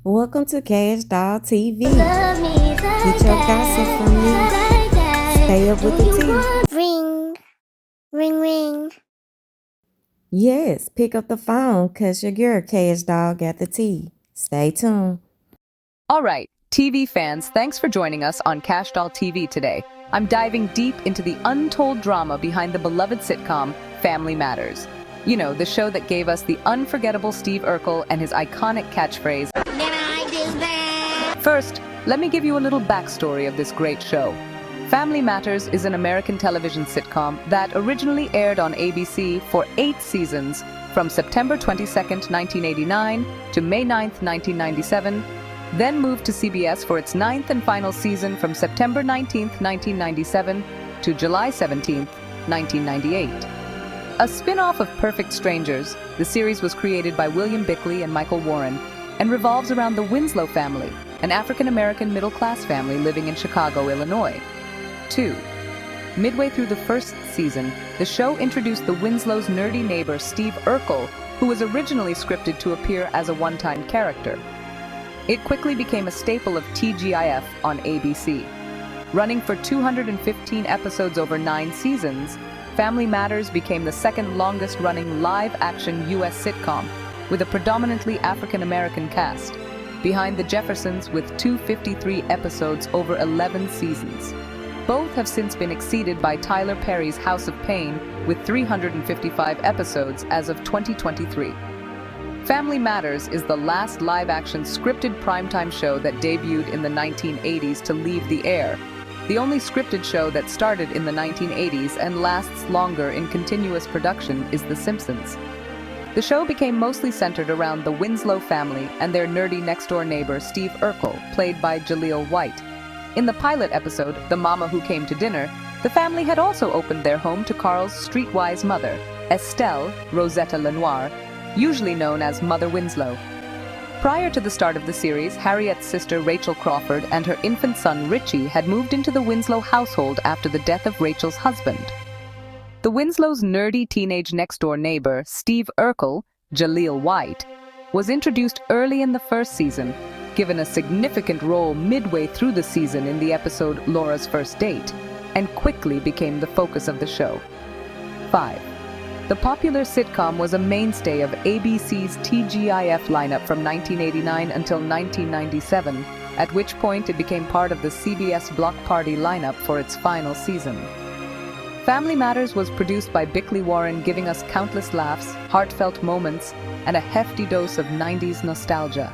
Welcome to Cash Doll TV. Get your gossip from me. Stay up with the tea. Ring, ring, ring. Yes, pick up the phone cause your girl Cash Doll got the tea. Stay tuned. All right, TV fans, thanks for joining us on Cash Doll TV today. I'm diving deep into the untold drama behind the beloved sitcom Family Matters. You know, the show that gave us the unforgettable Steve Urkel and his iconic catchphrase. Did I do that? First, let me give you a little backstory of this great show. Family Matters is an American television sitcom that originally aired on ABC for 8 seasons from September 22nd, 1989 to May 9th, 1997, then moved to CBS for its 9th and final season from September 19th, 1997 to July 17th, 1998. A spin-off of Perfect Strangers, the series was created by William Bickley and Michael Warren and revolves around the Winslow family, an African-American middle-class family living in Chicago, Illinois. 2. Midway through the first season, the show introduced the Winslow's nerdy neighbor Steve Urkel, who was originally scripted to appear as a one-time character. It quickly became a staple of TGIF on ABC. Running for 215 episodes over 9 seasons, Family Matters became the second longest-running live-action U.S. sitcom, with a predominantly African-American cast, behind The Jeffersons with 253 episodes over 11 seasons. Both have since been exceeded by Tyler Perry's House of Pain with 355 episodes as of 2023. Family Matters is the last live-action scripted primetime show that debuted in the 1980s to leave the air, the only scripted show that started in the 1980s and lasts longer in continuous production is The Simpsons. The show became mostly centered around the Winslow family and their nerdy next-door neighbor Steve Urkel, played by Jaleel White. In the pilot episode, The Mama Who Came to Dinner, the family had also opened their home to Carl's streetwise mother, Estelle Rosetta Lenoir, usually known as Mother Winslow. Prior to the start of the series, Harriet's sister Rachel Crawford and her infant son Richie had moved into the Winslow household after the death of Rachel's husband. The Winslow's nerdy teenage next-door neighbor, Steve Urkel, Jaleel White, was introduced early in the first season, given a significant role midway through the season in the episode Laura's First Date, and quickly became the focus of the show. 5. The popular sitcom was a mainstay of ABC's TGIF lineup from 1989 until 1997, at which point it became part of the CBS Block Party lineup for its final season. Family Matters was produced by Bickley Warren, giving us countless laughs, heartfelt moments, and a hefty dose of 90s nostalgia.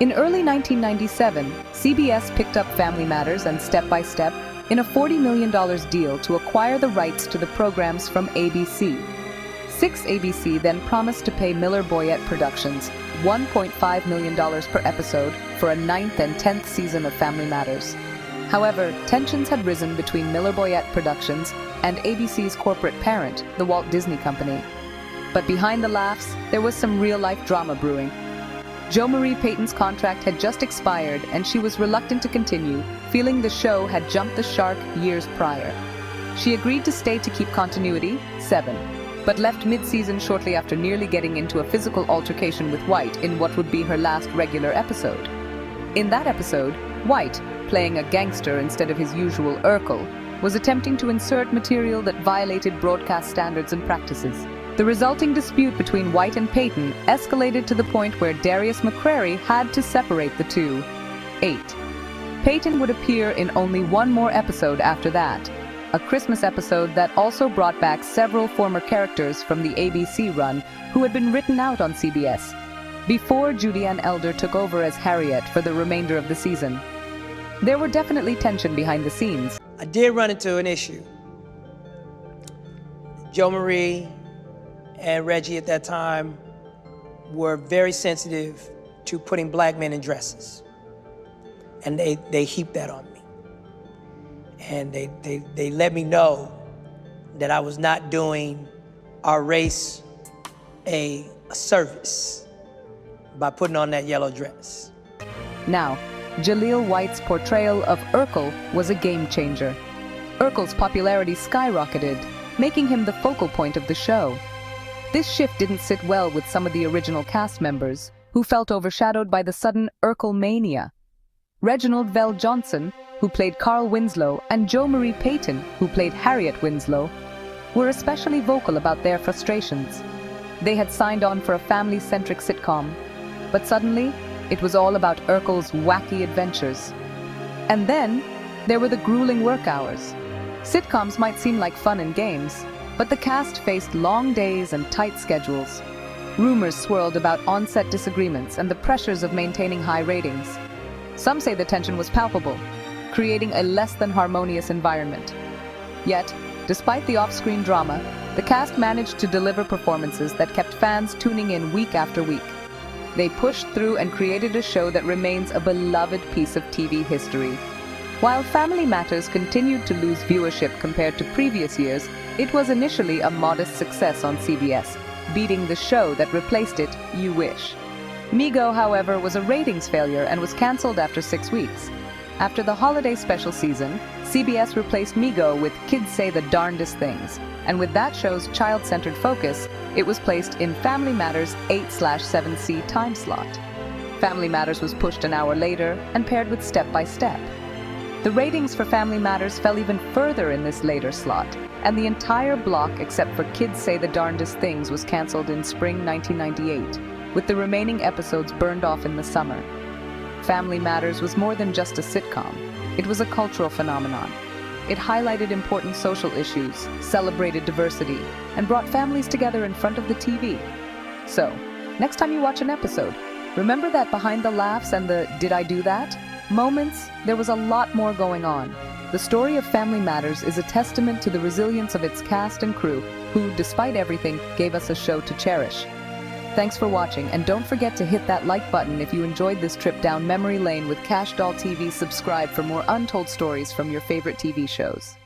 In early 1997, CBS picked up Family Matters and Step by Step in a $40 million deal to acquire the rights to the programs from ABC. 6 ABC then promised to pay Miller Boyett Productions $1.5 million per episode for a 9th and 10th season of Family Matters. However, tensions had risen between Miller Boyett Productions and ABC's corporate parent, the Walt Disney Company. But behind the laughs, there was some real-life drama brewing. Jo Marie Payton's contract had just expired and she was reluctant to continue, feeling the show had jumped the shark years prior. She agreed to stay to keep continuity, 7, but left mid-season shortly after nearly getting into a physical altercation with White in what would be her last regular episode. In that episode, White, playing a gangster instead of his usual Urkel, was attempting to insert material that violated broadcast standards and practices. The resulting dispute between White and Payton escalated to the point where Darius McCrary had to separate the two. 8. Payton would appear in only one more episode after that, a Christmas episode that also brought back several former characters from the ABC run who had been written out on CBS, before Judy-Ann Elder took over as Harriet for the remainder of the season. There were definitely tension behind the scenes. I did run into an issue. Jo Marie and Reggie at that time were very sensitive to putting black men in dresses. And they heaped that on me. And they let me know that I was not doing our race a service by putting on that yellow dress. Now, Jaleel White's portrayal of Urkel was a game changer. Urkel's popularity skyrocketed, making him the focal point of the show. This shift didn't sit well with some of the original cast members, who felt overshadowed by the sudden Urkel mania. Reginald Vell Johnson, who played Carl Winslow, and Jo Marie Payton, who played Harriet Winslow, were especially vocal about their frustrations. They had signed on for a family-centric sitcom, but suddenly, it was all about Urkel's wacky adventures. And then, there were the grueling work hours. Sitcoms might seem like fun and games, but the cast faced long days and tight schedules. Rumors swirled about on-set disagreements and the pressures of maintaining high ratings. Some say the tension was palpable, creating a less than harmonious environment. Yet, despite the off-screen drama, the cast managed to deliver performances that kept fans tuning in week after week. They pushed through and created a show that remains a beloved piece of TV history. While Family Matters continued to lose viewership compared to previous years, it was initially a modest success on CBS, beating the show that replaced it, You Wish. Mego, however, was a ratings failure and was cancelled after 6 weeks. After the holiday special season, CBS replaced Mego with Kids Say the Darndest Things, and with that show's child-centered focus, it was placed in Family Matters 8/7C time slot. Family Matters was pushed an hour later and paired with Step by Step. The ratings for Family Matters fell even further in this later slot, and the entire block except for Kids Say the Darndest Things was cancelled in spring 1998, with the remaining episodes burned off in the summer. Family Matters was more than just a sitcom. It was a cultural phenomenon. It highlighted important social issues, celebrated diversity, and brought families together in front of the TV. So, next time you watch an episode, remember that behind the laughs and the "did I do that?" moments, there was a lot more going on. The story of Family Matters is a testament to the resilience of its cast and crew, who, despite everything, gave us a show to cherish. Thanks for watching, and don't forget to hit that like button if you enjoyed this trip down memory lane with Cash Doll TV. Subscribe for more untold stories from your favorite TV shows.